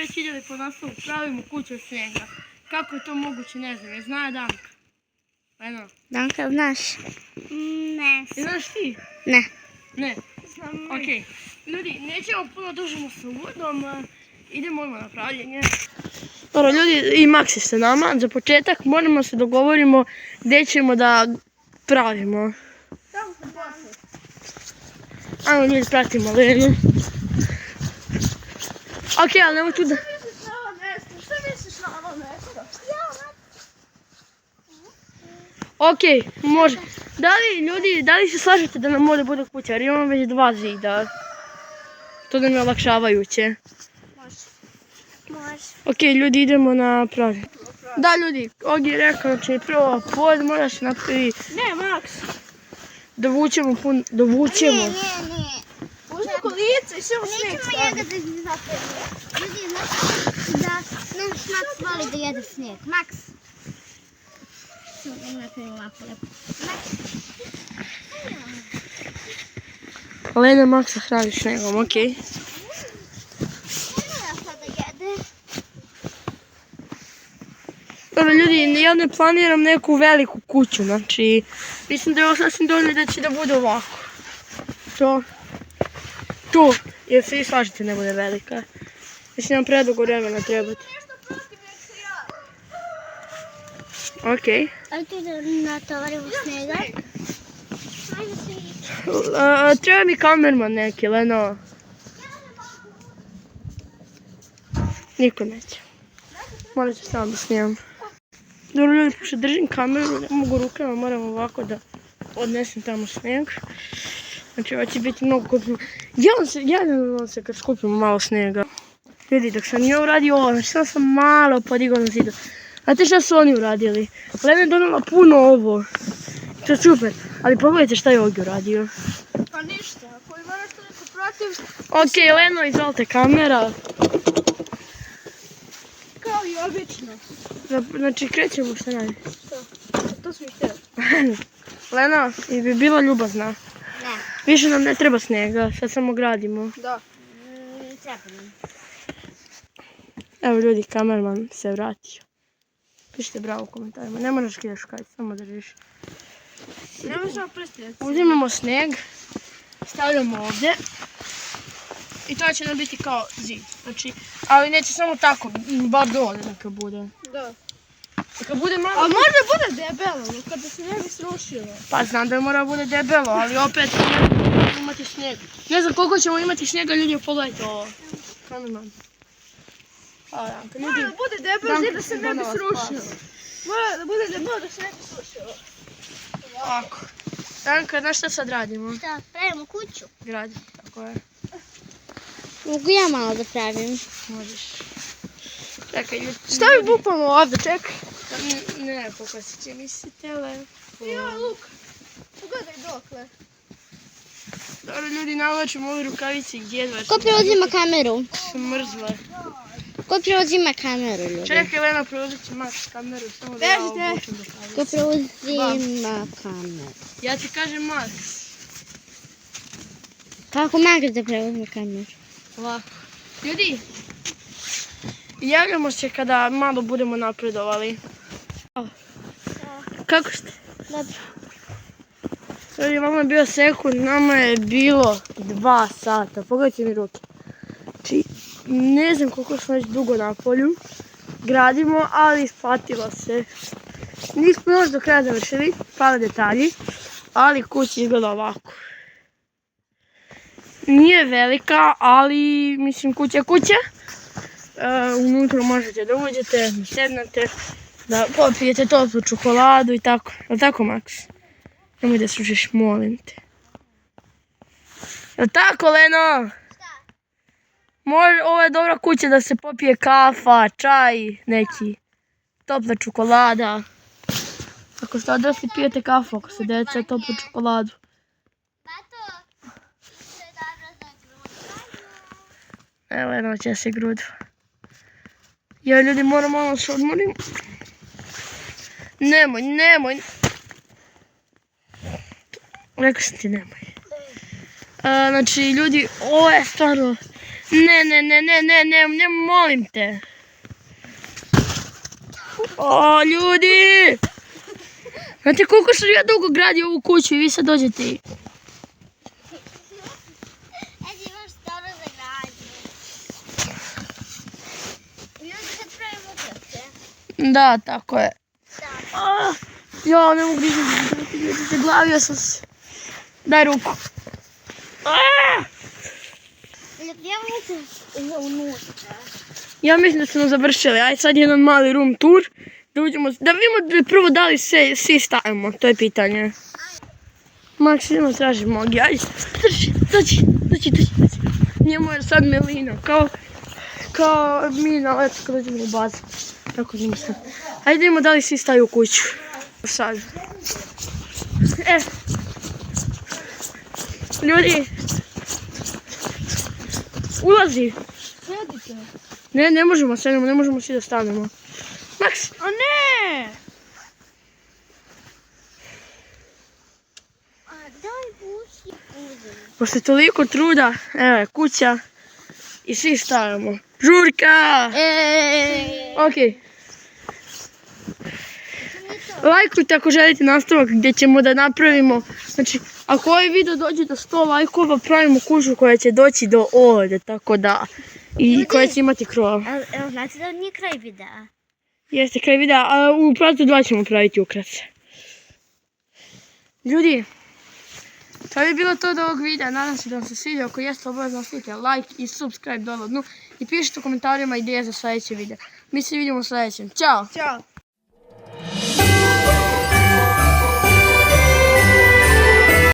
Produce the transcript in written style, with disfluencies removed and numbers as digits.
već vidjeli po naslovu, pravimo kuću od snijega. Kako je to moguće, ne znam, je zna Danka? Eno. Danka, znaš? Ne. Znaš ti? Ne. Ne? Ok. Ljudi, nećemo puno dužimo sa uvodom, idemo odmah na pravljenje. Dobro, ljudi, i Max je sa nama. Za početak moramo se dogovorimo gdje ćemo da pravimo. Ajmo, ljudi, pratimo Lenu. Ok, ali nemoj tu da... Šta misliš na ovo mjesto? Ok, može. Da li se slažete da nam ovdje bude kuća? Jer imamo već 2 zida. To nam je olakšavajuće. Može. Ok, ljudi, idemo na pravljenje. Da, ljudi, Ogi je rekao, znači prvo pod mora se napravi... Ne, Max. Dovučemo pun... Dovučemo. Ne. Uzmi kolice i sve u snijeg stavimo. Nećemo njega da zapravimo. Ljudi, znači da naš Max voli da jede snijeg. Max. Lena Maxa hrani snegom, ok. Dobro, ljudi, ja ne planiram neku veliku kuću, znači mislim da je ovo sasvim dovoljno da će da bude ovako. To, jer se vi slažete ne bude velika. Mislim nam predugo vremena trebati. Ok. Ali ti da natovarimo snega? Ajde se ići. Treba mi kamerman neki, Leno. Niko neće. Morat ću sam da snimam. Dobro, ljudi, pošto držim kameru, ne mogu rukama, moram ovako da odnesem tamo snijeg. Znači, ovo će biti mnogo kupimo. Javljam se kad skupimo malo snijega. Ljudi, dok sam ja uradio ovo, znači sam malo podigao na zidu. Znate šta su oni uradili? Lena je donala puno ovo. To je super, ali pogledajte šta je Ogi uradio. Pa ništa, ako ima nešto neko protiv... Ok, Leno, izvolite kamera. Kao i obično. Znači, krećemo šta radi. To smo i htjeli. Lena, i bi bila ljubazna. Ne. Više nam ne treba snijega, sad samo gradimo. Da. Treba nam. Evo ljudi, kamerman se vratio. Pišite bravo u komentarima, ne moraš kidaš kaj, samo držiš. Ne možemo prstiti. Uzimamo snijeg, stavljamo ovdje. I to će nam biti kao zid. Znači, ali neće samo tako, bar dole neka bude. Da. Neka bude malo... A možda bude debelo, kada se ne bi srušilo. Pa znam da mora bude debelo, ali opet nećemo imati snijeg. Ne znam koliko ćemo imati snijega, ljudi, pogledajte ovo. Kamerman. Hvala, Danka. Mora da bude debelo da se ne bi srušilo. Mora da bude debelo da se ne bi srušilo. Ovako. Danka, znaš šta sad radimo? Šta, pravimo kuću? Gradimo, tako je. Mogu ja malo da pravim? Možeš. Čekaj, ljudi. Stavi bukvalno ovdje, čekaj. Ne, pokasit će mi se telefon. Ja, Luk. Pogledaj dokle. Dobro, ljudi, navlačimo ove rukavice i jedva. Ko preuzima kameru? Smrzle. Ko preuzima kameru, ljudi? Čekaj, Lena, preuzet će Max kameru, samo da ja obučem rukavice. Ko preuzima kameru? Ja ti kažem Max. Kako Max da preuzme kameru? Ovako. Ljudi, javljamo se kada malo budemo napredovali. Kako ste? Dobro. Ljudi, vama je bio sekund, nama je bilo 2 sata. Pogledajte mi ruke. Znači, ne znam koliko smo već dugo na polju. Gradimo, ali isplatilo se. Nismo još do kraja završili, pale detalji, ali kuća izgleda ovako. Nije velika, ali mislim kuća je kuća. Unutra možete da uđete, da sednete, da popijete toplu čokoladu i tako. Je li tako, Max? Nemoj da služiš, molim te. Je li tako, Leno? Ovo je dobra kuća da se popije kafa, čaj, neki. Topla čokolada. Ako ste odrasli, pijete kafu, ako ste djeca, toplu čokoladu. Evo, Leno će se grudu. Ja, ljudi, moram malo se odmorim. Nemoj. Rekao sam ti nemoj. Znači, ljudi, ovo je stvarno Ne, molim te. O, ljudi! Znate koliko sam ja dugo gradio ovu kuću i vi sad dođete i... Eđe, imaš staro za gradnju. Ljudi, sad pravimo ukratke. Da, tako je. Da. Ja, ne mogu dižem, zaglavio sam se. Daj ruku. Ja mislim unutra. Ja mislim da smo završili. Ajde sad jedan mali room tour. Da vidimo prvo da li svi stavimo. To je pitanje. Maksimo traži mogi. Ajde, dođi. Njemu je sad milina. Kao mi na leto kad dođemo u bazu. Tako mislim. Ajde vidimo da li svi staju u kuću. Sad. Ljudi. Ulazi. Sedite. Ne možemo sedemo, ne možemo svi da stanemo. Maks! O ne! A daj buši uzem. Posle toliko truda, evo je kuća i svi stavimo. Žurka! Ok. Lajkujte ako želite nastavak gdje ćemo da napravimo. Znači, ako ovaj video dođe do 100 lajkova, pravimo kuću koja će doći do ovdje, tako da. I koja će imati krov. Evo, znate da nije kraj videa? Jeste kraj videa, a u pratu 2 ćemo praviti ukratce. Ljudi, to bi bilo to od ovog videa. Nadam se da vam se svidio. Ako jeste, obavezno ostavite like i subscribe dole dnu. I pišite u komentarima ideje za sljedeće video. Mi se vidimo u sljedećem. Ćao! Ćao!